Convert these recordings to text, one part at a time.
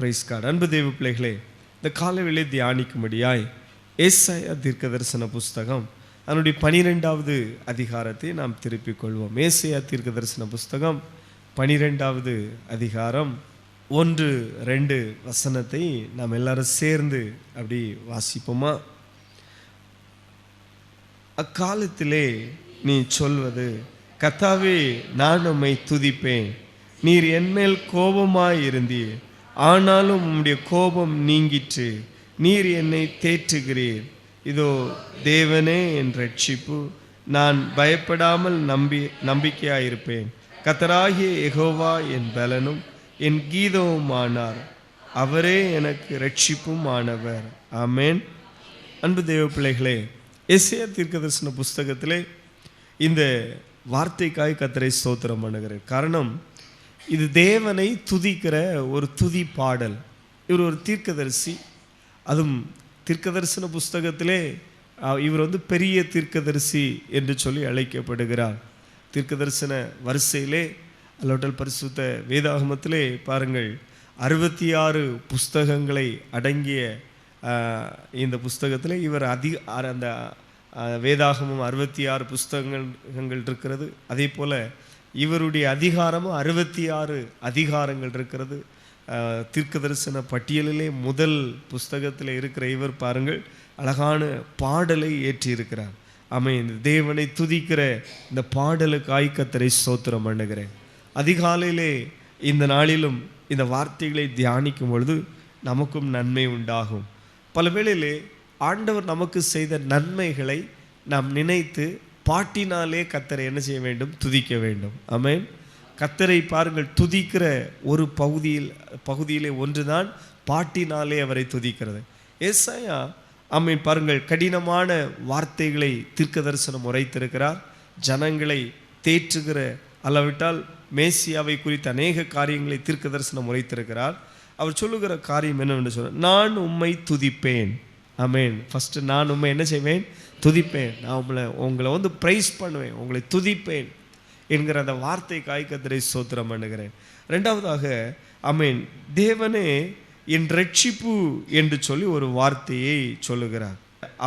Price God. அன்பு தேவ பிள்ளைகளே, இந்த காலவேளை தியானிக்கும்படியாய் ஏசாயா தீர்க்கதரிசன புஸ்தகம் அதனுடைய 12வது அதிகாரத்தை நாம் திருப்பிக் கொள்வோம். ஏசாயா தீர்க்கதரிசன புஸ்தகம் 12வது அதிகாரம் 1-2 வசனத்தை நாம் எல்லாரும் சேர்ந்து அப்படி வாசிப்போமா? அக்காலத்திலே நீ சொல்வது, கர்த்தாவே, நான் உம்மை துதிப்பேன். நீர் என்மேல் கோபமாய் இருந்தீர், ஆனாலும் உம்முடைய கோபம் நீங்கிற்று. நீர் என்னை தேற்றுகிறீர். இதோ தேவனே என் ரட்சிப்பு, நான் பயப்படாமல் நம்பிக்கையாயிருப்பேன். கர்த்தராகிய யெகோவா என் பலனும் என் கீதவுமானார். அவரே எனக்கு ரட்சிப்பும் ஆனவர். ஆமேன். அன்பு தேவ பிள்ளைகளே, ஏசாயா தீர்க்கதரிசன புஸ்தகத்திலே இந்த வார்த்தைக்காய் கர்த்தரை ஸ்தோத்திரம் பண்ணுகிறேன். காரணம், இது தேவனை துதிக்கிற ஒரு துதி பாடல். இவர் ஒரு தீர்க்கதரிசி, அதுவும் தீர்க்கதரிசன புஸ்தகத்திலே இவர் பெரிய தீர்க்கதரிசி என்று சொல்லி அழைக்கப்படுகிறார். தீர்க்கதரிசன வரிசையிலே அல்லோட்டல் பரிசுத்த வேதாகமத்திலே பாருங்கள், 66 புஸ்தகங்களை அடங்கிய இந்த புஸ்தகத்தில் இவர் அந்த வேதாகமம் 66 புஸ்தகங்கள் இருக்கிறது. அதே போல் இவருடைய அதிகாரமும் 66 அதிகாரங்கள் இருக்கிறது. தீர்க்கதரிசன பட்டியலிலே முதல் புஸ்தகத்தில் இருக்கிற இவர் பாருங்கள், அழகான பாடலை ஏற்றியிருக்கிறார். ஆமென். தேவனை துதிக்கிற இந்த பாடலுக்காய் கர்த்தரை ஸ்தோத்திரம் பண்ணுகிறேன். அதிகாலையிலே இந்த நாளிலும் இந்த வார்த்தைகளை தியானிக்கும் பொழுது நமக்கும் நன்மை உண்டாகும். பல வேளையிலே ஆண்டவர் நமக்கு செய்த நன்மைகளை நாம் நினைத்து பாட்டினாலே கர்த்தரை என்ன செய்ய வேண்டும்? துதிக்க வேண்டும். ஆமென். கர்த்தரை பாருங்கள், துதிக்கிற ஒரு பகுதியிலே ஒன்றுதான் பாட்டினாலே அவரை துதிக்கிறது. ஏசாயா ஆமென் பாருங்கள், கடினமான வார்த்தைகளை தீர்க்கதரிசனம் உரைத்திருக்கிறார். ஜனங்களை தேற்றுகிற அளவிட்டால் மேசியாவை குறித்த அநேக காரியங்களை தீர்க்கதரிசனம் உரைத்திருக்கிறார். அவர் சொல்லுகிற காரியம் என்னவென்று சொல்ல, நான் உம்மை துதிப்பேன். ஆமென். ஃபஸ்ட்டு நான் உம்மை என்ன செய்வேன்? துதிப்பேன். நான் உங்களை ப்ரைஸ் பண்ணுவேன், உங்களை துதிப்பேன் என்கிற அந்த வார்த்தைக்காய் கர்த்தரை ஸ்தோத்திரம் பண்ணுகிறேன். ரெண்டாவதாக ஆமென், தேவனே என் ரட்சிப்பு என்று சொல்லி ஒரு வார்த்தையை சொல்லுகிறார்.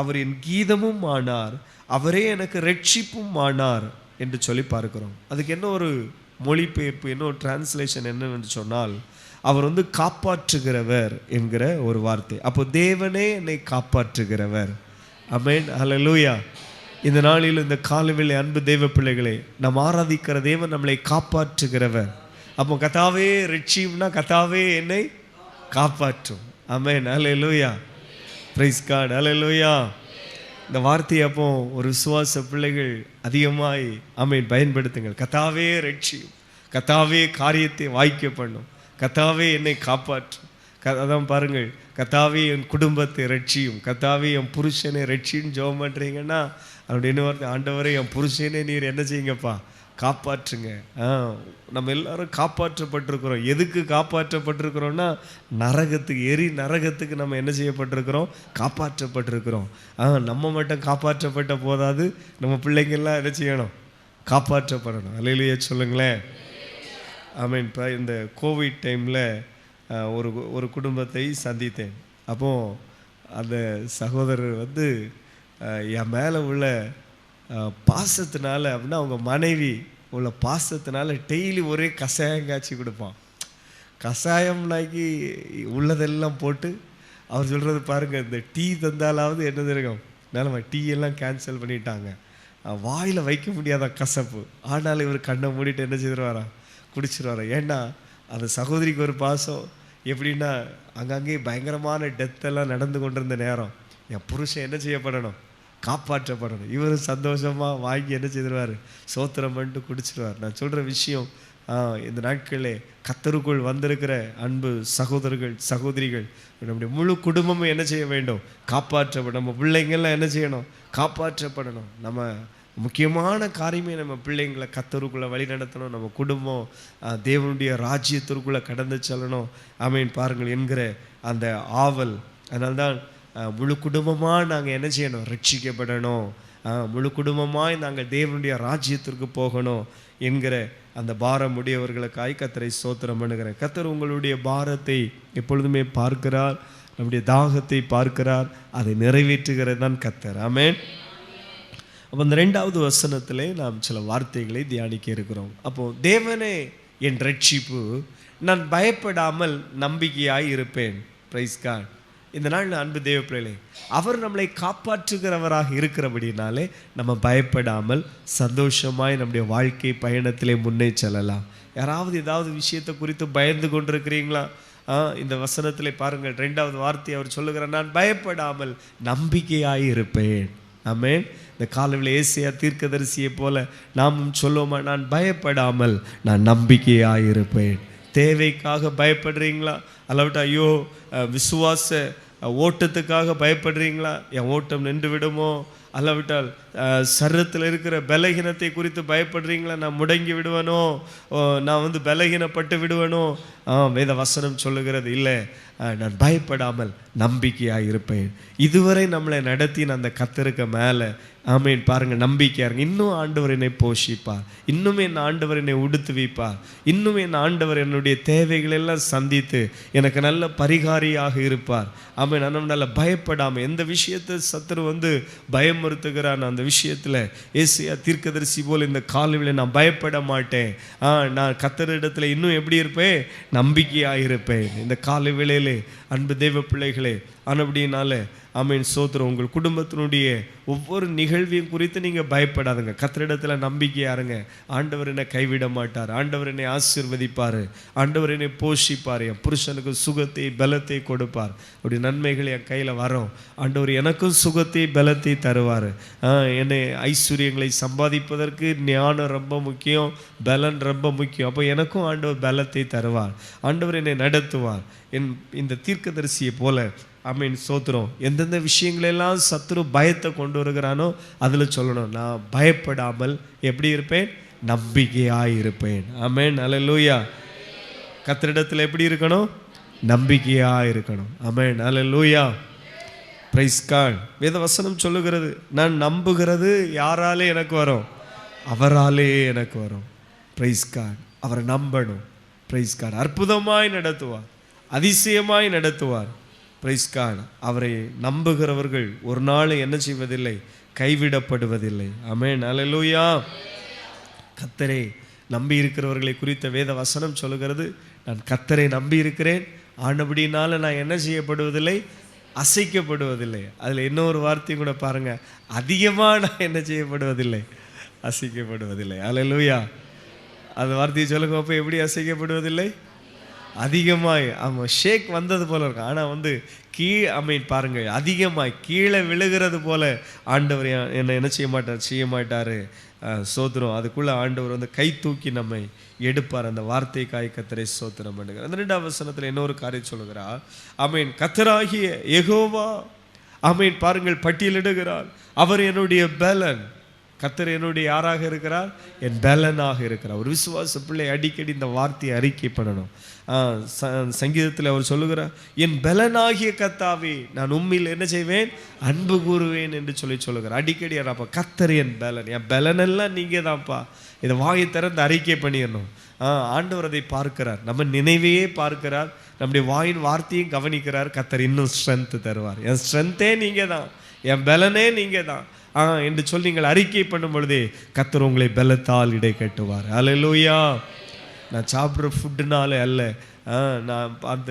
அவர் என் கீதமும் ஆனார், அவரே எனக்கு ரட்சிப்பும் ஆனார் என்று சொல்லி பார்க்கிறோம். அதுக்கு என்ன ஒரு மொழிபெயர்ப்பு, என்ன ஒரு டிரான்ஸ்லேஷன் என்னவென்று சொன்னால், அவர் காப்பாற்றுகிறவர் என்கிற ஒரு வார்த்தை. அப்போ தேவனே என்னை காப்பாற்றுகிறவர். ஆமென். ஹல்லேலூயா. இந்த நாளில் இந்த காலவேளை அன்பு தேவ பிள்ளைகளே, நாம் ஆராதிக்கிற தேவன் நம்மளை காப்பாற்றுகிறவர். அப்போ கர்த்தாவே ரட்சியும்னா கர்த்தாவே என்னை காப்பாற்றும். Amen. Hallelujah. Praise God. Hallelujah. இந்த வார்த்தையை அப்போ ஒரு விசுவாச பிள்ளைகள் அதிகமாய் ஆமென் பயன்படுத்துங்கள். கர்த்தாவே ரட்சியும், கர்த்தாவே காரியத்தை வாய்க்க பண்ணும், கர்த்தாவே என்னை காப்பாற்றும். அதான் பாருங்கள், கர்த்தாவே என் குடும்பத்தை ரட்சியும், கர்த்தாவே என் புருஷனை ரட்சின்னு ஜெபம் பண்ணுறீங்கன்னா அவருடைய என்ன வார்த்தை? ஆண்டவரே என் புருஷனை நீர் என்ன செய்யுங்கப்பா? காப்பாற்றுங்க. நம்ம எல்லாரும் காப்பாற்றப்பட்டிருக்கிறோம். எதுக்கு காப்பாற்றப்பட்டிருக்கிறோம்னா, நரகத்துக்கு, நரகத்துக்கு நம்ம என்ன செய்யப்பட்டிருக்கிறோம்? காப்பாற்றப்பட்டிருக்கிறோம். நம்ம மட்டும் காப்பாற்றப்பட்ட போதாது, நம்ம பிள்ளைங்கள்லாம் என்ன செய்யணும்? காப்பாற்றப்படணும். அல்லேலூயா சொல்லுங்களேன். ஆமென். இப்போ இந்த கோவிட் டைமில் ஒரு குடும்பத்தை சந்தித்தேன். அப்போது அந்த சகோதரர் என் மேலே உள்ள பாசத்தினால, அப்படின்னா அவங்க மனைவி உள்ள பாசத்தினால டெய்லி ஒரே கஷாயம் காய்ச்சி கொடுப்பான். கஷாயம்னாக்கி உள்ளதெல்லாம் போட்டு அவர் சொல்கிறது பாருங்கள், இந்த டீ தந்தாலாவது என்ன தெரியும், நிலமை டீ எல்லாம் கேன்சல் பண்ணிட்டாங்க. வாயில் வைக்க முடியாத கசப்பு. ஆனாலும் இவர் கண்ணை மூடிட்டு என்ன செய்திருவாரா? குடிச்சிருவாரா? ஏன்னா அந்த சகோதரிக்கு ஒரு பாசம். எப்படின்னா, அங்கங்கே பயங்கரமான டெத்தெல்லாம் நடந்து கொண்டிருந்த நேரம் என் புருஷன் என்ன செய்யப்படணும்? காப்பாற்றப்படணும். இவரும் சந்தோஷமாக வாங்கி என்ன செய்திருவார்? சோத்திரம் பண்ணிட்டு குடிச்சிடுவார். நான் சொல்கிற விஷயம், இந்த நாட்களிலே கர்த்தருக்குள் வந்திருக்கிற அன்பு சகோதரர்கள் சகோதரிகள், நம்முடைய முழு குடும்பமும் என்ன செய்ய வேண்டும்? காப்பாற்றப்படும். நம்ம பிள்ளைங்கள்லாம் என்ன செய்யணும்? காப்பாற்றப்படணும். நம்ம முக்கியமான காரியமே நம்ம பிள்ளைங்களை கர்த்தருக்குள்ளே வழி நடத்தணும். நம்ம குடும்பம் தேவனுடைய ராஜ்யத்திற்குள்ளே கடந்து செல்லணும். ஆமென் பாருங்கள் என்கிற அந்த ஆவல். அதனால்தான் முழு குடும்பமாக நாங்கள் என்ன செய்யணும்? ரட்சிக்கப்படணும். முழு குடும்பமாய் நாங்கள் தேவனுடைய ராஜ்யத்திற்கு போகணும் என்கிற அந்த பாரம் உடையவர்களுக்காய் கர்த்தரை ஸ்தோத்திரம் பண்ணுகிறேன். கர்த்தர் உங்களுடைய பாரத்தை எப்பொழுதுமே பார்க்கிறார், நம்முடைய தாகத்தை பார்க்கிறார், அதை நிறைவேற்றுகிறது தான் கர்த்தர். ஆமென். அப்போ அந்த 2வது வசனத்திலே நாம் சில வார்த்தைகளை தியானிக்க இருக்கிறோம். அப்போ தேவனே என் ரட்சிப்பு, நான் பயப்படாமல் நம்பிக்கையாய் இருப்பேன். Praise God. இந்த நாள் அன்பு தேவ பிள்ளைகளே, அவர் நம்மளை காப்பாற்றுகிறவராக இருக்கிறபடினாலே நம்ம பயப்படாமல் சந்தோஷமாய் நம்முடைய வாழ்க்கை பயணத்திலே முன்னே செல்லலாம். யாராவது ஏதாவது விஷயத்தை குறித்து பயந்து கொண்டிருக்கிறீங்களா? இந்த வசனத்திலே பாருங்கள், 2வது வார்த்தை அவர் சொல்லுகிறார், நான் பயப்படாமல் நம்பிக்கையாய் இருப்பேன். ஆமென். இந்த காலையில் ஏசியா தீர்க்கதரிசியை போல நாமும் சொல்லுவோமா, நான் பயப்படாமல் நான் நம்பிக்கையாய் இருப்பேன். தேவைக்காக பயப்படுறீங்களா? அல்லாவிட்டா ஐயோ விசுவாச ஓட்டத்துக்காக பயப்படுறீங்களா? என் ஓட்டம் நின்று விடுமோ? அல்லாவிட்டால் சரீரத்தில் இருக்கிற பலகீனத்தை குறித்து பயப்படுறீங்களா? நான் முடங்கி விடுவேனோ, நான் பலகீனப்பட்டு விடுவேனோ? வேத வசனம் சொல்லுகிறது, இல்லை, நான் பயப்படாமல் நம்பிக்கையாக இருப்பேன். இதுவரை நம்மளை நடத்தின அந்த கர்த்தருக்கு மேலே ஆமென் பாருங்கள், நம்பிக்கையாக இருங்க. இன்னும் ஆண்டவர் என்னை போஷிப்பார், இன்னும் என் ஆண்டவர் என்னை உடுத்துவிப்பார், இன்னும் என் ஆண்டவர் என்னுடைய தேவைகளெல்லாம் சந்தித்து எனக்கு நல்ல பரிகாரியாக இருப்பார். ஆமென். நல்ல பயப்படாமல் எந்த விஷயத்தை சத்துரு பயமுறுத்துகிறான் அந்த விஷயத்தில் ஏசியா தீர்க்கதரிசி போல் இந்த காலையில் நான் பயப்பட மாட்டேன், நான் கர்த்தரிடத்தில் இன்னும் எப்படி இருப்பேன்? நம்பிக்கையாக இருப்பேன். இந்த காலை வேளையிலே அன்பு தெய்வ பிள்ளைகளே, ஆனபடினால ஆமென் சோத்திரம், உங்கள் குடும்பத்தினுடைய ஒவ்வொரு நிகழ்வையும் குறித்து நீங்கள் பயப்படாதுங்க. கர்த்தரிடத்தில் நம்பிக்கையாக இருங்க. ஆண்டவர் என்னை கைவிட மாட்டார், ஆண்டவர் என்னை ஆசீர்வதிப்பார், ஆண்டவர் என்னை போஷிப்பார், என் புருஷனுக்கு சுகத்தை பலத்தை கொடுப்பார், அப்படி நன்மைகள் என் கையில் வரும். ஆண்டவர் எனக்கும் சுகத்தை பலத்தை தருவார். என்னை ஐஸ்வர்யங்களை சம்பாதிப்பதற்கு ஞானம் ரொம்ப முக்கியம், பலன் ரொம்ப முக்கியம். அப்போ எனக்கும் ஆண்டவர் பலத்தை தருவார், ஆண்டவர் என்னை நடத்துவார். இந்த தீர்க்கதரிசியை போல ஆமென் சோத்திரம், எந்தெந்த விஷயங்களெல்லாம் சத்துரு பயத்தை கொண்டு வருகிறானோ அதில் சொல்லணும், நான் பயப்படாமல் எப்படி இருப்பேன்? நம்பிக்கையாக இருப்பேன். ஆமென். அல்லேலூயா. கர்த்தரிடத்தில் எப்படி இருக்கணும்? நம்பிக்கையாக இருக்கணும். ஆமென். அல்லேலூயா. Praise God. வேத வசனம் சொல்லுகிறது, நான் நம்புகிறது யாராலே எனக்கு வரும்? அவராலே எனக்கு வரும். Praise God. அவரை நம்பணும். Praise God. அற்புதமாய் நடத்துவார், அதிசயமாய் நடத்துவார். Praise God. அவரை நம்புகிறவர்கள் ஒரு நாள் என்ன செய்வதில்லை? கைவிடப்படுவதில்லை. ஆமென். அல்லேலூயா. கர்த்தரை நம்பி இருக்கிறவர்களை குறித்த வேத வசனம் சொல்லுகிறது, நான் கர்த்தரை நம்பி இருக்கிறேன், ஆனபடினால நான் என்ன செய்யப்படுவதில்லை? அசைக்கப்படுவதில்லை. அதில் இன்னொரு வார்த்தையும் கூட பாருங்க, அதிகமாக நான் என்ன செய்யப்படுவதில்லை? அசைக்கப்படுவதில்லை. அல்லேலூயா. அந்த வார்த்தையை சொல்லுங்க. அப்போ எப்படி அசைக்கப்படுவதில்லை? அதிகமாய். ஆமாம், ஷேக் வந்தது போல இருக்கும், ஆனால் அமைன் பாருங்கள், அதிகமாய் கீழே விழுகிறது போல ஆண்டவர் என்ன செய்ய மாட்டார். சோத்திரம். அதுக்குள்ளே ஆண்டவர் கை தூக்கி நம்மை எடுப்பார். அந்த வார்த்தைக்காய் கர்த்தரை சோத்திரம் பண்ணுகிறார். அந்த 2வது வசனத்தில் இன்னொரு காரியம் சொல்லுகிறார். ஆமென். கர்த்தராகிய யெகோவா ஆமென் பாருங்கள் பட்டியலிடுகிறார், அவர் என்னுடைய பலன். கர்த்தர் என்னுடைய யாராக இருக்கிறார்? என் பலனாக இருக்கிறார். ஒரு விசுவாச பிள்ளை அடிக்கடி இந்த வார்த்தையை அறிக்கை பண்ணணும். சங்கீதத்தில் அவர் சொல்லுகிறார், என் பலனாகிய கர்த்தாவே நான் உம்மில் என்ன செய்வேன்? அன்பு கூறுவேன் என்று சொல்லுகிறார். அடிக்கடி அப்போ கர்த்தர் என் பலன், என் பலனெல்லாம் நீங்கள் தான்ப்பா. இதை வாயை திறந்து அறிக்கை பண்ணிடணும். ஆண்டவர் அதை பார்க்கிறார், நம்ம நினைவையே பார்க்கிறார், நம்முடைய வாயின் வார்த்தையும் கவனிக்கிறார். கர்த்தர் இன்னும் ஸ்ட்ரென்த் தருவார். என் ஸ்ட்ரென்த்தே நீங்கள் தான், என் பலனே நீங்கள் தான் என்று சொல்லி நீங்கள் அறிக்கை பண்ணும் பொழுதே கர்த்தர் உங்களை பலத்தால் இடை கட்டுவார். அல்லேலூயா. நான் சாப்பிட்ற ஃபுட்டுனால அல்ல, நான்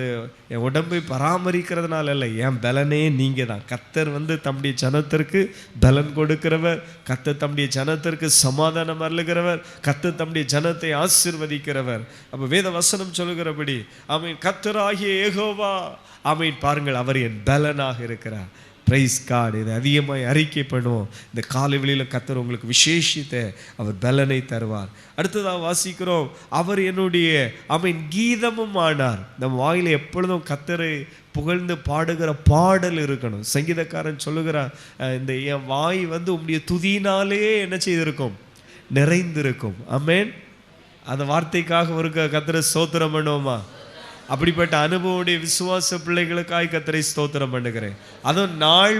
என் உடம்பை பராமரிக்கிறதுனால அல்ல, என் பலனே நீங்கள் தான். கர்த்தர் தம்முடைய ஜனத்திற்கு பலன் கொடுக்கிறவர், கர்த்தர் தம்முடைய ஜனத்திற்கு சமாதானம் அருளுகிறவர், கர்த்தர் தம்முடைய ஜனத்தை ஆசீர்வதிக்கிறவர். அப்போ வேத வசனம் சொல்லுகிறபடி ஆமென் கர்த்தராகிய யெகோவா ஆமென் பாருங்கள், அவர் என் பலனாக இருக்கிறார். Praise God. இதை அதிகமாக அறிக்கை பண்ணுவோம். இந்த காலை வெளியில் கர்த்தர் உங்களுக்கு விசேஷித்த அவர் பலனை தருவார். அடுத்ததாக வாசிக்கிறோம், அவர் என்னுடைய கீதமும் ஆனார். நம்ம வாயில் எப்பொழுதும் கர்த்தரை புகழ்ந்து பாடுகிற பாடல் இருக்கணும். சங்கீதக்காரன் சொல்லுகிறார், இந்த என் வாய் உம்முடைய துதியினாலே என்ன செய்திருக்கும்? நிறைந்திருக்கும். ஆமென். அந்த வார்த்தைக்காக ஒரு கர்த்தரை ஸ்தோத்திரம் பண்ணுவோமா? அப்படிப்பட்ட அனுபவமுடைய விசுவாச பிள்ளைகளுக்காய் கர்த்தரை ஸ்தோத்திரம் பண்ணுகிறேன். அதுவும் நாள்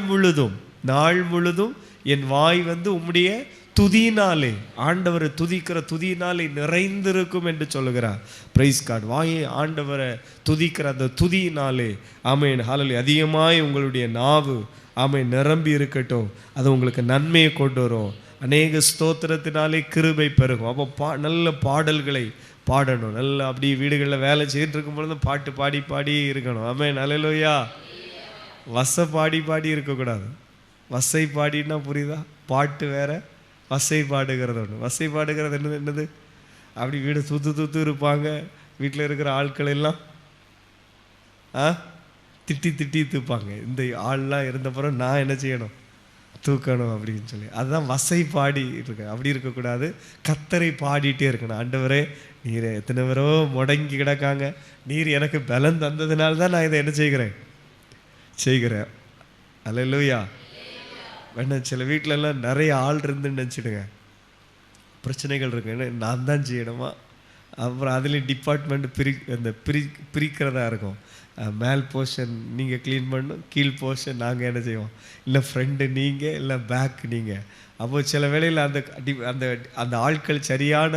முழுதும் என் வாய் உம்முடைய துதியினாலே, ஆண்டவரை துதிக்கிற துதியினாலே நிறைந்திருக்கும் என்று சொல்லுகிறார். Praise God. வாயை ஆண்டவரை துதிக்கிற அந்த துதியினாலே ஆமென் ஹல்லேலூயா அதிகமாய் உங்களுடைய நாவு ஆமென் நிரம்பி இருக்கட்டும். அது உங்களுக்கு நன்மையை கொண்டு வரும். அநேக ஸ்தோத்திரத்தினாலே கிருபை பெருகும். அப்போ நல்ல பாடல்களை பாடணும். நல்லா அப்படி வீடுகளில் வேலை செய்துட்டு இருக்கும் பொழுது பாட்டு பாடி பாடி இருக்கணும். ஆமென் ஹல்லேலூயா. வசை பாடி பாடி இருக்கக்கூடாது. வசை பாடினா புரியுதா? பாட்டு வேற, வசை பாடுகிறது ஒன்று. வசை பாடுகிறது என்னது? அப்படி வீடு தூத்து தூத்து இருப்பாங்க. வீட்டில் இருக்கிற ஆட்கள் எல்லாம் திட்டி திட்டி தூப்பாங்க. இந்த ஆள்லாம் இருந்தப்புறம் நான் என்ன செய்யணும்? தூக்கணும் அப்படின்னு சொல்லி. அதுதான் வசை பாடி இருக்க. அப்படி இருக்கக்கூடாது. கர்த்தரை பாடிட்டே இருக்கணும். ஆண்டவரே, நீர் எத்தனை பேரோ முடங்கி கிடக்காங்க, நீர் எனக்கு பலன் தந்ததுனால தான் நான் இதை என்ன செய்கிறேன். அல்லேலூயா. வேணா சில வீட்டிலலாம் நிறைய ஆள் இருந்துன்னு நினச்சிடுங்க, பிரச்சனைகள் இருக்கு. ஏன்னா நான் தான் செய்யணுமா? அப்புறம் அதுலேயும் டிபார்ட்மெண்ட் பிரிக்கிறதா இருக்கும். மேல் போர்ஷன் நீங்கள் க்ளீன் பண்ணணும், கீழ் போர்ஷன் நாங்கள் என்ன செய்வோம். இல்லை ஃப்ரெண்டு நீங்கள், இல்லை பேக் நீங்கள். அப்போ சில வேளையில் அந்த அந்த அந்த ஆட்கள் சரியான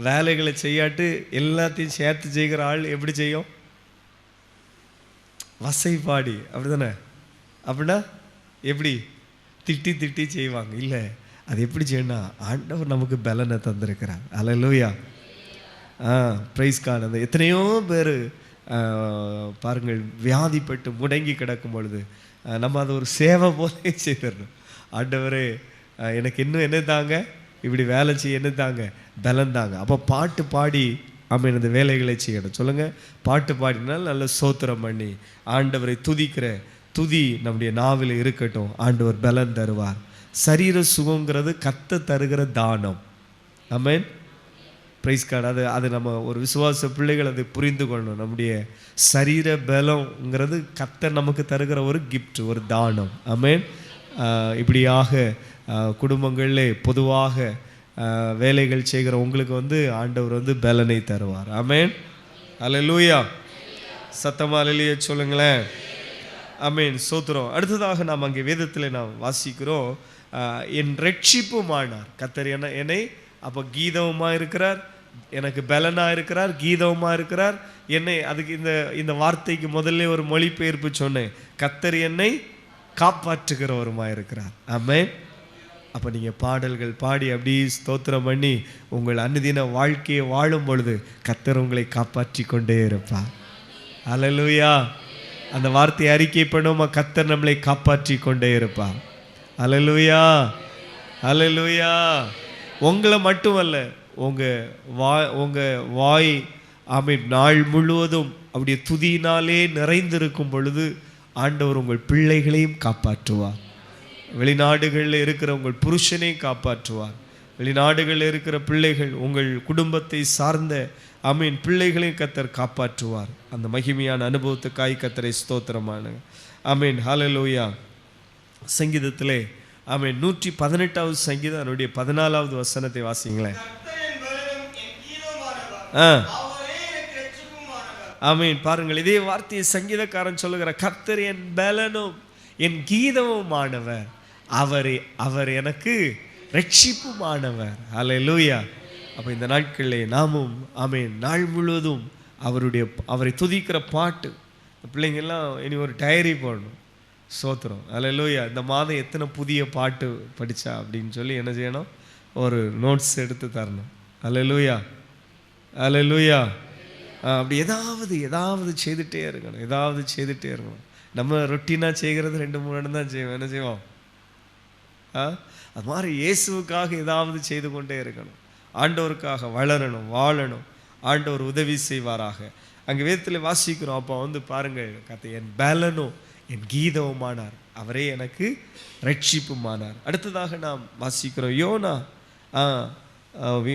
வேலைகளை செய்யாட்டு எல்லாத்தையும் சேர்த்து செய்கிற ஆள் எப்படி செய்யும்? வசை பாடி. அப்படி தானே? அப்படின்னா எப்படி? திட்டி திட்டி செய்வாங்க. இல்லை, அது எப்படி செய்யணும்னா ஆண்டவர் நமக்கு பலனை தந்திருக்கிறார். அல்லேலூயா. Praise God. அந்த எத்தனையோ பேர் பாருங்கள் வியாதிப்பட்டு முடங்கி கிடக்கும் பொழுது நம்ம அதை ஒரு சேவை போலே செய்திடணும். ஆண்டவரே, எனக்கு இன்னும் என்ன தாங்க, இப்படி வேலை செய்ய என்ன தாங்க, பலன் தாங்க. அப்போ பாட்டு பாடி ஆமென் அந்த வேலைகளை செய்யணும். சொல்லுங்கள். பாட்டு பாடினால் நல்ல ஸ்தோத்திரம் பண்ணி ஆண்டவரை துதிக்கிற துதி நம்முடைய நாவில் இருக்கட்டும். ஆண்டவர் பலன் தருவார். சரீர சுகங்கிறது கர்த்தர் தருகிற தானம். ஆமென். Praise God. அது நம்ம ஒரு விசுவாச பிள்ளைகள் அதை புரிந்து கொள்ளணும். நம்முடைய சரீர பலங்கிறது கர்த்தர் நமக்கு தருகிற ஒரு கிஃப்ட், ஒரு தானம். ஆமென். இப்படியாக குடும்பங்களிலே பொதுவாக வேலைகள் செய்கிற உங்களுக்கு ஆண்டவர் பலனை தருவார். ஆமென். அல்லேலூயா. சத்தமா அல்லேலூயா சொல்லுங்களேன். ஆமென். ஸ்தோத்திரம். அடுத்ததாக நாம் அங்கே வேதத்தில் நாம் வாசிக்கிறோம், என் ரட்சிப்புமானார் கர்த்தர் என்னை. அப்போ கீதவுமாக இருக்கிறார், எனக்கு பலனாக இருக்கிறார், கீதவுமாக இருக்கிறார் என்னை. அதுக்கு இந்த வார்த்தைக்கு முதல்ல ஒரு மொழிபெயர்ப்பு சொன்னேன். கர்த்தர் என்னை காப்பாற்றுகிறவருமாக இருக்கிறார். ஆமென். அப்போ நீங்கள் பாடல்கள் பாடி அப்படி ஸ்தோத்திரம் பண்ணி உங்கள் அனுதின வாழ்க்கையை வாழும் பொழுது கர்த்தர் உங்களை காப்பாற்றி கொண்டே இருப்பார். அல்லேலூயா. அந்த வார்த்தையை அறிக்கை பண்ணுவோமா? கர்த்தர் நம்மளை காப்பாற்றி கொண்டே இருப்பார். அல்லேலூயா. அல்லேலூயா. உங்களை மட்டுமல்ல, உங்கள் வாய் ஆமென் நாள் முழுவதும் அப்படியே துதியினாலே நிறைந்திருக்கும் பொழுது ஆண்டவர் உங்கள் பிள்ளைகளையும் காப்பாற்றுவார். வெளிநாடுகளில் இருக்கிற உங்கள் புருஷனையும் காப்பாற்றுவார். வெளிநாடுகளில் இருக்கிற பிள்ளைகள், உங்கள் குடும்பத்தை சார்ந்த ஆமென் பிள்ளைகளையும் கர்த்தர் காப்பாற்றுவார். அந்த மகிமையான அனுபவத்துக்காய் கர்த்தரை ஸ்தோத்திரமான. ஆமென். ஹல்லேலூயா. சங்கீதத்திலே ஆமென் 118வது சங்கீதம் அதனுடைய 14வது வசனத்தை வாசிங்களேன். ஆமென். பாருங்கள், இதே வார்த்தையை சங்கீதக்காரன் சொல்லுகிற, கர்த்தர் என் பலனும் என் கீதமுமானவர், அவர் எனக்கு ரட்சிப்புமானவர். அல்லேலூயா. அப்போ இந்த நாட்களிலே நாமும் ஆமென் நாள் முழுவதும் அவரை துதிக்கிற பாட்டு. பிள்ளைங்கள்லாம் இனி ஒரு டைரி போடணும். ஸ்தோத்திரம். அல்லேலூயா. இந்த மாதம் எத்தனை புதிய பாட்டு படித்தா அப்படின்னு சொல்லி என்ன செய்யணும்? ஒரு நோட்ஸ் எடுத்து தரணும். அல்லேலூயா. அல்லேலூயா. அப்படி ஏதாவது செய்துகிட்டே இருக்கணும். ஏதாவது செய்துகிட்டே இருக்கணும். நம்ம ரொட்டீனாக செய்கிறது 2-3 இடம் தான் செய்வோம். என்ன செய்வோம்? அது மாதிரி இயேசுவுக்காக ஏதாவது செய்து கொண்டே இருக்கணும். ஆண்டவருக்காக வளரணும், வாழணும். ஆண்டவர் உதவி செய்வாராக. அங்கே வேதத்தில் வாசிக்கிறோம். அப்போ பாருங்கள், கர்த்தர் என் பலனும் என் கீதவுமானார், அவரே எனக்கு ரட்சிப்புமானார். அடுத்ததாக நாம் வாசிக்கிறோம்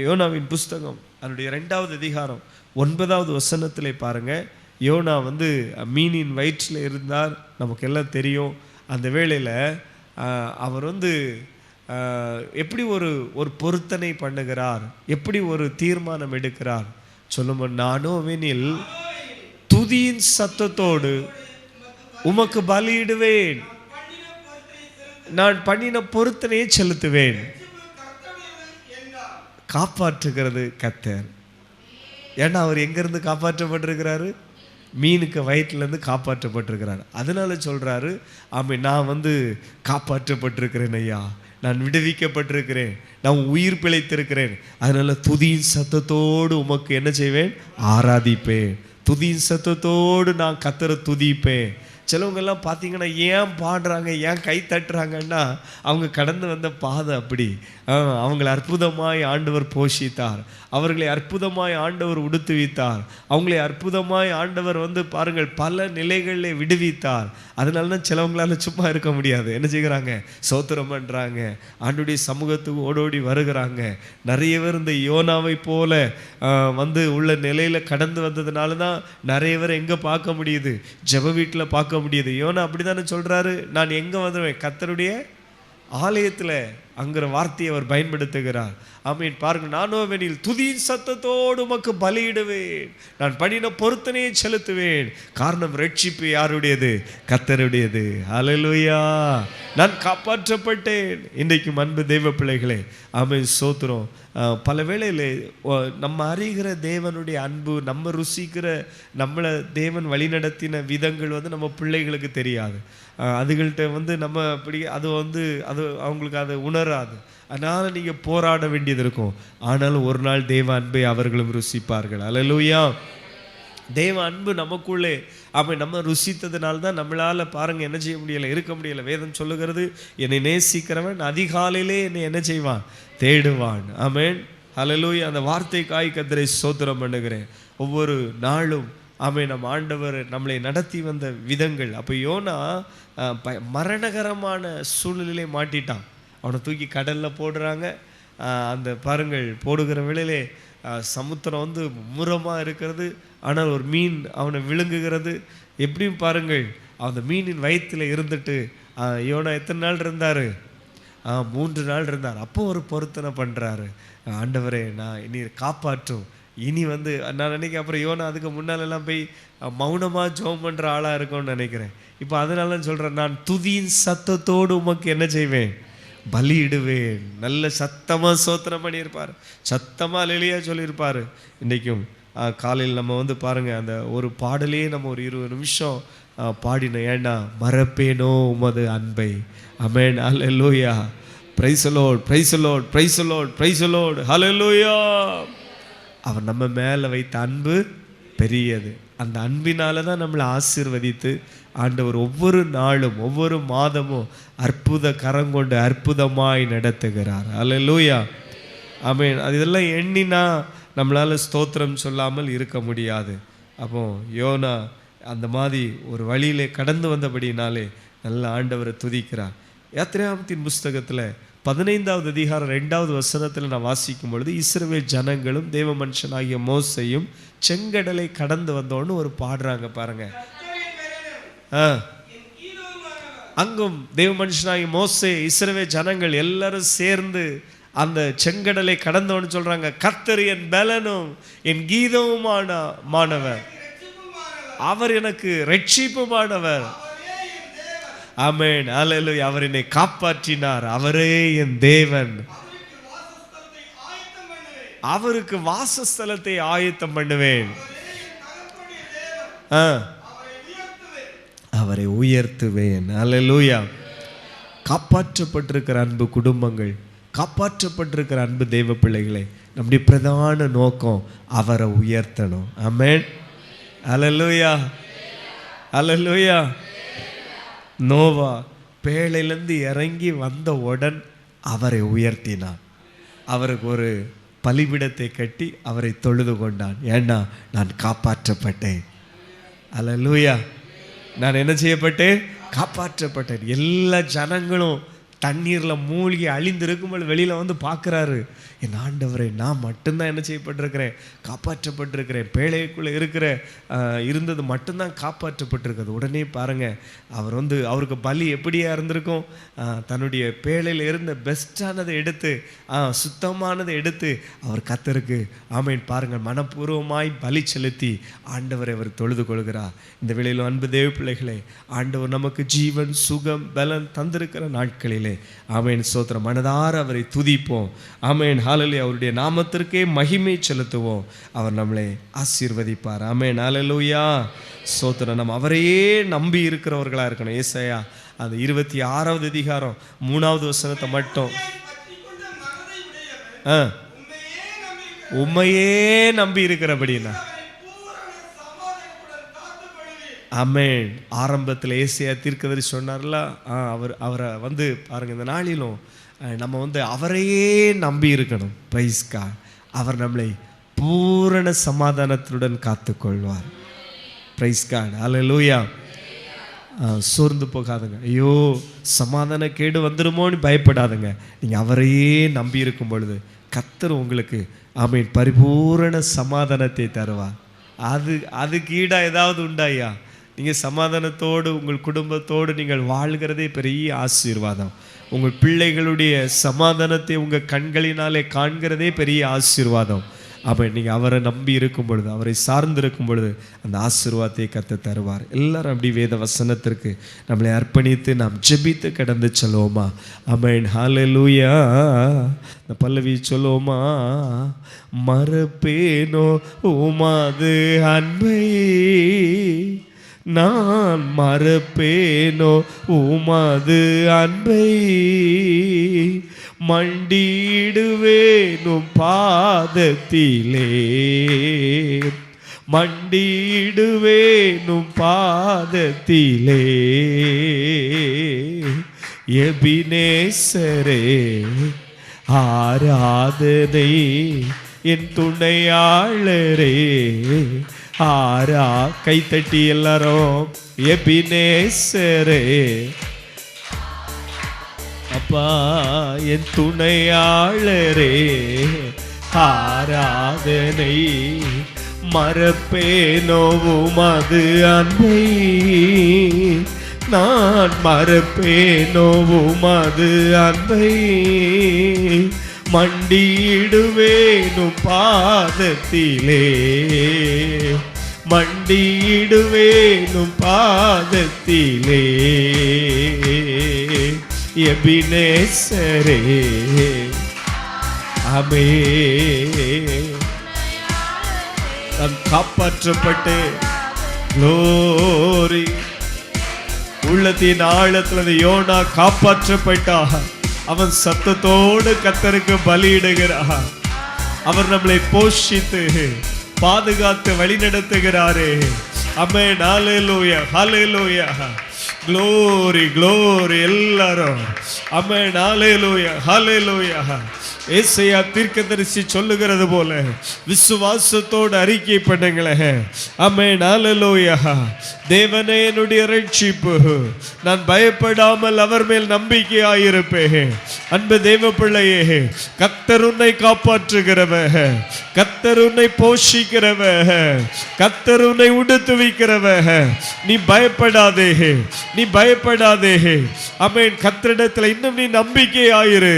யோனாவின் புஸ்தகம் அதனுடைய 2வது அதிகாரம் 9வது வசனத்திலே பாருங்கள். யோனா மீனின் வயிற்றில் இருந்தார். நமக்கு எல்லாம் தெரியும். அந்த வேளையில் அவர் எப்படி ஒரு பொருத்தனை பண்ணுகிறார், எப்படி ஒரு தீர்மானம் எடுக்கிறார் சொல்லும்போது, நானோவெனில் துதியின் சத்தத்தோடு உமக்கு பலியிடுவேன். நான் பண்ணின பொருத்தனையை செலுத்துவேன். காப்பாற்றுகிறது கர்த்தர். ஏன்னா அவர் எங்கேருந்து காப்பாற்றப்பட்டிருக்கிறாரு? மீனுக்கு வயிற்றுலேருந்து காப்பாற்றப்பட்டிருக்கிறார். அதனால சொல்கிறாரு, ஆமாம், நான் காப்பாற்றப்பட்டிருக்கிறேன் ஐயா, நான் விடுவிக்கப்பட்டிருக்கிறேன், நான் உயிர் பிழைத்திருக்கிறேன். அதனால துதியின் சத்தத்தோடு உமக்கு என்ன செய்வேன்? ஆராதிப்பேன். துதியின் சத்தத்தோடு நான் கர்த்தரை துதிப்பேன். சிலவங்கெல்லாம் பார்த்தீங்கன்னா ஏன் பாடுறாங்க, ஏன் கை தட்டுறாங்கன்னா அவங்க கடந்து வந்த பாதை அப்படி. அவங்களை அற்புதமாய் ஆண்டவர் போஷித்தார், அவர்களை அற்புதமாய் ஆண்டவர் உடுத்துவித்தார், அவங்களை அற்புதமாய் ஆண்டவர் பாருங்கள் பல நிலைகளில் விடுவித்தார். அதனால தான் சிலவங்களால சும்மா இருக்க முடியாது. என்ன செய்கிறாங்க? சோத்திரம் பண்ணுறாங்க, ஆண்டுடைய சமூகத்துக்கு ஓடோடி வருகிறாங்க. நிறைய பேர் இந்த யோனாவை போல உள்ள நிலையில் கடந்து வந்ததுனால தான் நிறைய பேர் எங்கே பார்க்க முடியுது? ஜெப வீட்டில் பார்க்க முடியுது. யோனா அப்படி தானே சொல்கிறாரு, நான் எங்கே வந்துடுவேன்? கர்த்தருடைய ஆலயத்தில் அங்கிற வார்த்தையை அவர் பயன்படுத்துகிறார். ஆமீன். பாருங்க, நானோவெனில் துதியின் சத்தத்தோடு உமக்கு பலியிடுவேன், நான் பண்ணின பொருத்தனையை செலுத்துவேன். காரணம், ரட்சிப்பு யாருடையது? கர்த்தருடையது. ஹல்லேலூயா. நான் காப்பாற்றப்பட்டேன். இன்றைக்கும் அன்பு தெய்வ பிள்ளைகளே, ஆமீன், ஸ்தோத்திரம். பல வேளையில் நம்ம அறிகிற தேவனுடைய அன்பு, நம்ம ருசிக்கிற, நம்மளை தேவன் வழிநடத்தின விதங்கள் நம்ம பிள்ளைகளுக்கு தெரியாது. அதுகள்கிட்ட நம்ம அப்படி அது அவங்களுக்கு அதை உணராது. அதனால் நீங்கள் போராட வேண்டியது இருக்கும். ஆனாலும் ஒரு நாள் தேவ அன்பை அவர்களும் ருசிப்பார்கள். அல்லேலூயா. தேவ அன்பு நமக்குள்ளே நம்ம ருசித்ததுனால தான் நம்மளால் பாருங்கள் என்ன செய்ய முடியலை, இருக்க முடியலை. வேதம் சொல்லுகிறது, என்னை நேசிக்கிறவன் அதிகாலையிலே என்னை என்ன செய்வான்? தேடுவான். ஆமென். அல்லேலூயா. அந்த வார்த்தைக்காய் கர்த்தரை ஸ்தோத்திரம் பண்ணுகிறேன். ஒவ்வொரு நாளும் நம் ஆண்டவர் நம்மளை நடத்தி வந்த விதங்கள். அப்போ யோனா மரணகரமான சூழ்நிலையிலே மாட்டிட்டான். அவனை தூக்கி கடலில் போடுறாங்க. அந்த பாருங்கள், போடுகிற வேளையிலே சமுத்திரம் முரமாக இருக்கிறது, ஆனால் ஒரு மீன் அவனை விழுங்குகிறது. எப்படியும் பாருங்கள், அந்த மீனின் வயிற்றில் இருந்துட்டு யோனா எத்தனை நாள் இருந்தார்? 3 நாள் இருந்தார். அப்போ ஒரு பொருத்தனை பண்ணுறாரு, ஆண்டவரே நான் இனி காப்பாற்றும். இனி நான் நினைக்கிறேன், அப்புறம் யோனா அதுக்கு முன்னாலெல்லாம் போய் மௌனமாக ஜெபம் பண்ணுற ஆளாக இருக்கும்னு நினைக்கிறேன். இப்போ அதனால சொல்கிறேன், நான் துதியின் சத்தத்தோடு உமக்கு என்ன செய்வேன்? பலியிடுவேன். நல்ல சத்தமாக ஸ்தோத்திரம் பண்ணியிருப்பார், சத்தமாக அல்லேலூயா சொல்லியிருப்பார். இன்றைக்கும் காலையில் நம்ம பாருங்கள், அந்த ஒரு பாடலையே நம்ம ஒரு 20 நிமிஷம் பாடினோம். ஏன்னா மறப்பேனோ உமது அன்பை. Amen. Hallelujah. Praise the Lord, praise the Lord, praise the Lord, praise the Lord. Hallelujah. அவர் நம்ம மேலே வைத்த அன்பு பெரியது. அந்த அன்பினால தான் நம்மளை ஆசீர்வதித்து ஆண்டவர் ஒவ்வொரு நாளும் ஒவ்வொரு மாதமும் அற்புத கரங்கொண்டு அற்புதமாய் நடத்துகிறார். அல்லேலூயா. ஆமென். அது இதெல்லாம் எண்ணினா நம்மளால் ஸ்தோத்திரம் சொல்லாமல் இருக்க முடியாது. அப்போ யோனா அந்த மாதிரி ஒரு வழியிலே கடந்து வந்தபடினாலே நல்ல ஆண்டவரை துதிக்கிறார். யாத்திராகமத்தின் புஸ்தகத்தில் 15வது அதிகாரம் 2வது வசனத்தில் நான் வாசிக்கும் பொழுது, இஸ்ரவேல் ஜனங்களும் தேவ மனுஷனாகிய மோசையும் செங்கடலை கடந்து வந்தோன்னு ஒரு பாடுறாங்க பாருங்க. அங்கும் தேவ மனுஷனாகிய மோசே, இஸ்ரவேல் ஜனங்கள் எல்லாரும் சேர்ந்து அந்த செங்கடலை கடந்தவன்னு சொல்றாங்க, கர்த்தர் என் பலனும் என் கீதமுமானவர், அவர் எனக்கு ரட்சிப்புமானவர். ஆமென். அல்லேலூயா. அவர் என்னை காப்பாற்றினார், அவரே என் தேவன், அவருக்கு வாசஸ்தலத்தை ஆயத்தம் பண்ணுவேன், அவரை உயர்த்துவேன். அல்லேலூயா. காப்பாற்றப்பட்டிருக்கிற அன்பு குடும்பங்கள், காப்பாற்றப்பட்டிருக்கிற அன்பு தெய்வ பிள்ளைகளை, நம்முடைய பிரதான நோக்கம் அவரை உயர்த்தணும். ஆமென். அல்லேலூயா. அல்லேலூயா. நோவா பேழையிலேருந்து இறங்கி வந்த உடன் அவரை உயர்த்தினான். அவருக்கு ஒரு பலிபீடத்தை கட்டி அவரை தொழுது கொண்டான். ஏன்னா நான் காப்பாற்றப்பட்டேன். அல்லேலூயா. நான் என்ன செய்யப்பட்டேன்? காப்பாற்றப்பட்டேன். எல்லா ஜனங்களும் தண்ணீரில் மூழ்கி அழிந்திருக்கும்போது வெளியில் வந்து பார்க்குறாரு, என் ஆண்டவரே, நான் மட்டும்தான் என்ன செய்யப்பட்டிருக்கிறேன், காப்பாற்றப்பட்டிருக்கிறேன். பேழைக்குள்ளே இருந்தது மட்டும்தான் காப்பாற்றப்பட்டிருக்கிறது. உடனே பாருங்கள், அவர் வந்து அவருக்கு பலி எப்படியா இருந்திருக்கும், தன்னுடைய பேழையில் இருந்த பெஸ்ட்டானதை எடுத்து, சுத்தமானதை எடுத்து அவர் கர்த்தருக்கு ஆமென் பாருங்கள் மனப்பூர்வமாய் பலி செலுத்தி ஆண்டவரை அவர் தொழுது கொள்கிறார். இந்த வேளையில் அன்பு தேவ பிள்ளைகளே, ஆண்டவர் நமக்கு ஜீவன் சுகம் பலன் தந்திருக்கிற நாட்களிலே ஆமென் ஸ்தோத்திரம், மனதார அவரை துதிப்போம். ஆமென் ஹல்லேலூயா. அவருடைய நாமத்திற்கே மகிமை செலுத்துவோம். அவர் நம்மளை ஆசீர்வதிப்பார். ஆமென் ஹல்லேலூயா ஸ்தோத்திரம். நம்ம அவரையே நம்பி இருக்கிறவர்களாக இருக்கணும். ஏசாயா அந்த 26வது அதிகாரம் 3வது வசனத்தை மட்டும், உம்மையே நம்பி இருக்கிறபடினா ஆமென். ஆரம்பத்தில் ஏசாயா தீர்க்கதரிசி சொன்னார்ல, அவரை வந்து பாருங்க, இந்த நாளிலும் நம்ம வந்து அவரையே நம்பி இருக்கணும். Price God. அவர் நம்மளை பூரண சமாதானத்துடன் காத்துக்கொள்வார். Price God. ஹல்லேலூயா. சோர்ந்து போகாதுங்க, ஐயோ சமாதான கேடு வந்துடுமோன்னு பயப்படாதுங்க. நீங்கள் அவரையே நம்பி இருக்கும் பொழுது கர்த்தர் உங்களுக்கு ஆமென் பரிபூரண சமாதானத்தை தருவார். அதுக்கு ஈடாக ஏதாவது உண்டாயா? நீங்கள் சமாதானத்தோடு உங்கள் குடும்பத்தோடு நீங்கள் வாழ்கிறதே பெரிய ஆசீர்வாதம். உங்கள் பிள்ளைகளுடைய சமாதானத்தை உங்கள் கண்களினாலே காண்கிறதே பெரிய ஆசீர்வாதம். அப்போ நீங்கள் அவரை நம்பி இருக்கும் பொழுது, அவரை சார்ந்து இருக்கும் பொழுது அந்த ஆசீர்வாதத்தை கர்த்தர் தருவார். எல்லாரும் அப்படி வேத வசனத்திற்கு நம்மளை அர்ப்பணித்து நாம் ஜெபித்து கடந்து சொல்லுவோமா? ஆமென் ஹல்லேலூயா. இந்த பல்லவி சொல்லுவோமா? மறப்பேனோ உமது அன்பை, நான் மறப்பேனோ உமது அன்பை, மண்டிடுவேனும் பாதத்திலே, மண்டிடுவேனும் பாதத்திலே, எபினேசரே ஆராதனை, என் துணையாளரே கைத்தட்டி எல்லாரும், எபினேசரே அப்பா என் துணையாளரே ஆராதனை, மறப்பேனோ உமது அன்பை, நான் மறப்பேனோ உமது அன்பை, மண்டியிடுவேனும் பாதத்திலே, மண்டியிடுவேனும் பாதத்திலே, எபினேசரே ஆமே. நான் காப்பாற்றப்பட்டு க்ளோரி, உள்ளத்தின் ஆழத்தில் யோனா காப்பாற்றப்பட்டா. அவன் சத்தத்தோடு கர்த்தருக்கு பலியிடுகிறார். அவர் நம்மளை போஷித்து பாதுகாத்து வழி நடத்துகிறாரே. ஆமென் ஹல்லேலூயா ஹல்லேலூயா. க்ளோரி க்ளோரி எல்லாரும். ஆமென் ஹல்லேலூயா ஹல்லேலூயா. ஏசாயா தீர்க்கதரிசி சொல்லுகிறது போல விசுவாசத்தோடு அறிக்கை பண்ணுங்களேன். ஆமென் ஹல்லேலூயா. தேவனே என்னுடைய ரட்சிப்பு, நான் பயப்படாமல் அவர் மேல் நம்பிக்கையாயிருப்பேன். அன்பு தேவ பிள்ளையே, கர்த்தர் உன்னை காப்பாற்றுகிறவர், கர்த்தர் உன்னை போஷிக்கிறவர், கர்த்தர் உன்னை உடுத்துவிக்கிறவர். நீ பயப்படாதே, நீ பயப்படாதே. ஆமென். கர்த்தரிடத்தில் இன்னும் நீ நம்பிக்கையாயிரு.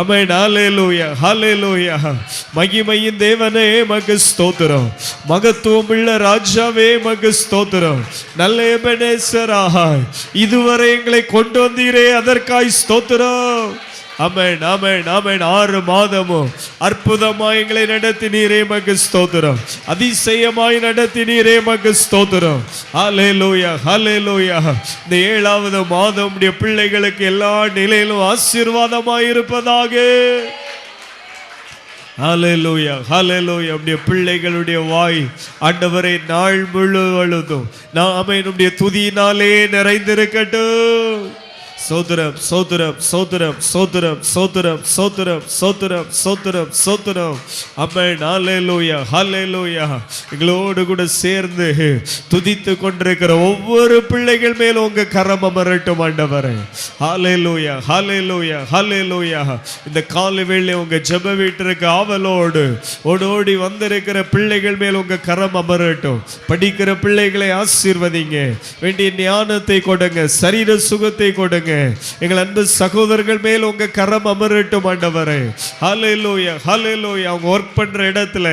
ஆமென் ஹல்லேலூயா ஹல்லேலூயா. மகிமையின் தேவனே மக்கு ஸ்தோத்திரம், மகத்துவம் உள்ள ராஜாவே மக்கு ஸ்தோத்திரம். நல்ல எபனேசராய் இதுவரை எங்களை கொண்டு வந்தீரே, அதற்காய் ஸ்தோத்திரம். ஆமென் ஆமென் ஆமென். 6 மாதமும் அற்புதமாய் எங்களை நடத்தினீரே மக்கு ஸ்தோத்திரம், அதிசயமாய் நடத்தினீரே மக்கு ஸ்தோத்திரம். ஹல்லேலூயா ஹல்லேலூயா. இந்த 7வது மாதம் உடைய பிள்ளைகளுக்கு எல்லா நிலையிலும் ஆசீர்வாதமாய் இருப்பதாக. ஹல்லேலூயா ஹல்லேலூயா. நம்முடைய பிள்ளைகளுடைய வாய் ஆண்டவரை நாள் முழுவதும் ஆமென் உம்முடைய துதியினாலே நிறைந்திருக்கட்டும். சோதரம் சோதரம் சோதரம் சோதரம் சோதரம் சோதரம் சோதரம் சோதரம் சோதரம். ஆமென். ஹல்லேலூயா ஹல்லேலூயா. எங்களோடு கூட சேர்ந்து துதித்து கொண்டிருக்கிற ஒவ்வொரு பிள்ளைகள் மேல உங்க கரம் அமரட்டும் ஆண்டவரே. ஹல்லேலூயா ஹல்லேலூயா ஹல்லேலூயா. இந்த காலை வேளை உங்க ஜெப வீட்டிற்கு ஆவலோடு ஓடோடி வந்திருக்கிற பிள்ளைகள் மேல் உங்க கரம் அமரட்டும். படிக்கிற பிள்ளைகளை ஆசீர்வதிங்க. வேண்டிய ஞானத்தை கொடுங்க, சரீர சுகத்தை கொடுங்க. எங்கள் அன்பு சகோதரர்கள் மேல் உங்க கரம் அமரட்டும் ஆண்டவரே. ஹல்லேலூயா ஹல்லேலூயா. அவங்க ஒர்க் பண்ற இடத்துல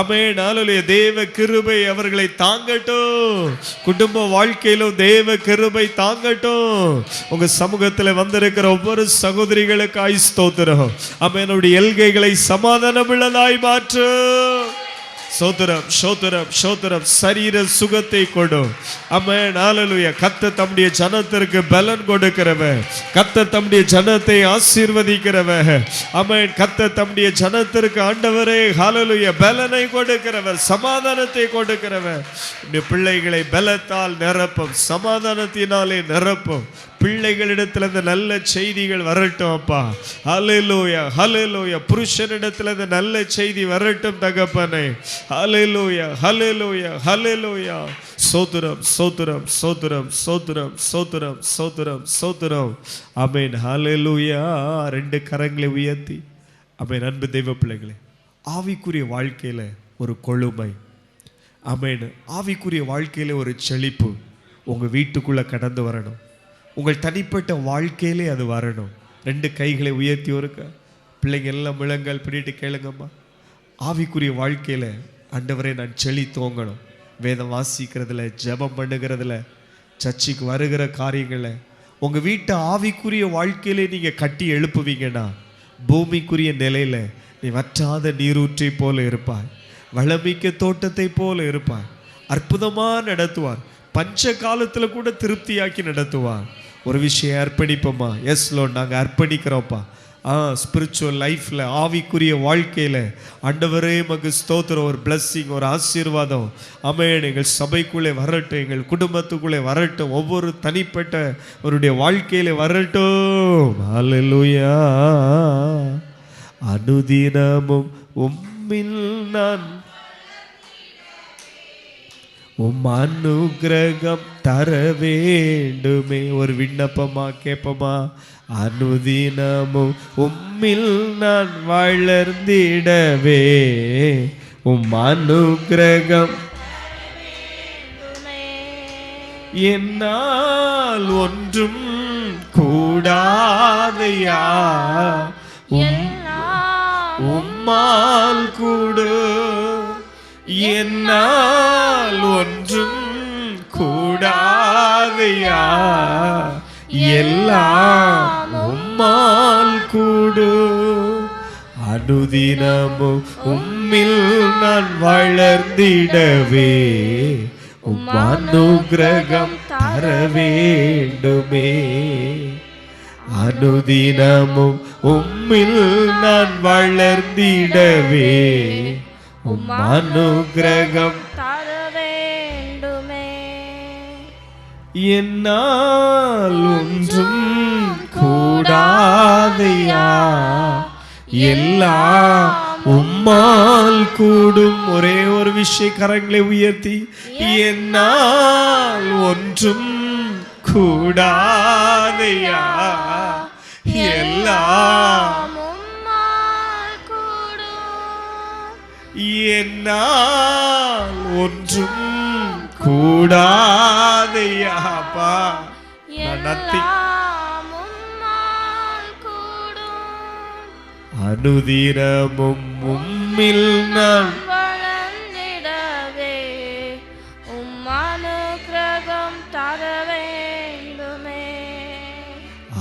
ஆமென் ஹல்லேலூயா தேவ கிருபை அவர்களை தாங்கட்டும். குடும்ப வாழ்க்கையிலும் தேவ கிருபை தாங்கட்டும். உங்க சமூகத்தில் வந்திருக்கிற ஒவ்வொரு சகோதரிகளுக்கு ஸ்தோத்திரம். ஆமென். எல்கைகளை சமாதானம் உள்ளதாய் மாற்று. சோதரம் சோதரம் சோதரம். சரீர சுகத்தை கொடு. ஆமென் ஹல்லேலூயா. கர்த்தர் தம்முடைய ஜனத்திற்கு பலன் கொடுக்கிறவர். கர்த்தர் தம்முடைய ஜனத்தை ஆசீர்வதிக்கிறவர். ஆமென். கர்த்தர் தம்முடைய ஜனத்திற்கு ஆண்டவரே ஹல்லேலூயா பலனை கொடுக்கிறவர், சமாதானத்தை கொடுக்கிறவர். இந்த பிள்ளைகளை பலத்தால் நிரப்பும், சமாதானத்தினாலே நிரப்பும். பிள்ளைகளிடத்துல இந்த நல்ல செய்திகள் வரட்டும் அப்பா. ஹல்லேலூயா ஹல்லேலூயா. புருஷனிடத்துல இந்த நல்ல செய்தி வரட்டும் தகப்பனே. ஹல்லேலூயா ஹல்லேலூயா ஹல்லேலூயா. சோதரம் சோதரம் சோதரம் சோதரம் சோதரம் சோதரம் சோதரம். ஆமென் ஹல்லேலூயா. ரெண்டு கரங்களை உயர்த்தி ஆமென். அன்பு தெய்வ பிள்ளைகளே, ஆவிக்குரிய வாழ்க்கையில ஒரு கொழுமை, ஆமென், ஆவிக்குரிய வாழ்க்கையில ஒரு செழிப்பு உங்க வீட்டுக்குள்ள கடந்து வரணும். உங்கள் தனிப்பட்ட வாழ்க்கையிலே அது வரணும். ரெண்டு கைகளை உயர்த்தி ஒருக்க பிள்ளைங்க எல்லாம் முழங்கால் பிடிட்டு கேளுங்கம்மா. ஆவிக்குரிய வாழ்க்கையில் ஆண்டவரே நான் செழி தோங்கணும். வேதம் வாசிக்கிறதுல, ஜெபம் பண்ணுகிறதுல, சர்ச்சுக்கு வருகிற காரியங்களில் உங்கள் வீட்டை ஆவிக்குரிய வாழ்க்கையிலே நீங்கள் கட்டி எழுப்புவீங்கன்னா பூமிக்குரிய நிலையில் நீ வற்றாத நீரூற்றை போல இருப்பாய், வளமிக்க தோட்டத்தை போல இருப்பாய். அற்புதமாக நடத்துவார். பஞ்ச காலத்தில் கூட திருப்தியாக்கி நடத்துவார். ஒரு விஷயம் அர்ப்பணிப்போம்மா. எஸ் லோட், நாங்கள் அர்ப்பணிக்கிறோம்ப்பா. ஸ்பிரிச்சுவல் லைஃப்பில், ஆவிக்குரிய வாழ்க்கையில் ஆண்டவரே மகு ஸ்தோத்திரம். ஒரு பிளஸ்ஸிங், ஒரு ஆசீர்வாதம் ஆமென் எங்கள் சபைக்குள்ளே வரட்டும், எங்கள் குடும்பத்துக்குள்ளே வரட்டும், ஒவ்வொரு தனிப்பட்ட அவருடைய வாழ்க்கையில வரட்டும். ஹல்லேலூயா. அனுதினமும் உம்மில் நான் உம் அனுக்கிரகம் தர வேண்டுமே. ஒரு விண்ணப்பமா கேட்போமா? அனுதினமும் உம்மில் நான் வளர்ந்திடவே உம் அனுக்கிரகம் என்னால் ஒன்றும் கூடாதையா, உம்மால் கூடு. என்னால் ஒன்றும் கூடாதையா, எல்லாம் உம்மால் கூடு. அனுதினமும் உம்மில் நான் வளர்ந்திடவே உம் அனுக்கிரகம் தர வேண்டுமே. அனுதினமும் உம்மில் நான் வளர்ந்திடவே உம் அனுக்கிரகம் தர வேண்டுமே. என்னால் ஒன்றும் கூடாதையா, எல்லாம் உம்மால் கூடும். ஒரே ஒரு விஷயம் கரங்களை உயர்த்தி, என்னால் ஒன்றும் கூடாதையா, எல்லாம் என்னால் ஒன்றும் கூடாதையாப்பா. அனுதினமும் உம்மில் நான் வளர்ந்திடவே உம் அனுக்கிரகம் தர வேண்டுமே.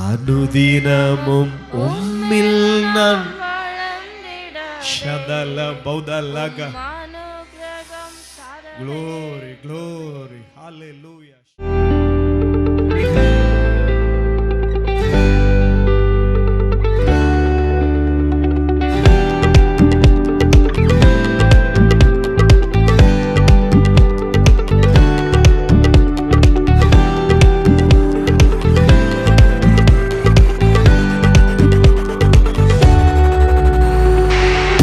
அனுதினமும் உம்மில் நான் Shadala Baudalaga. Manu Gragam Sada. Glory, glory, hallelujah.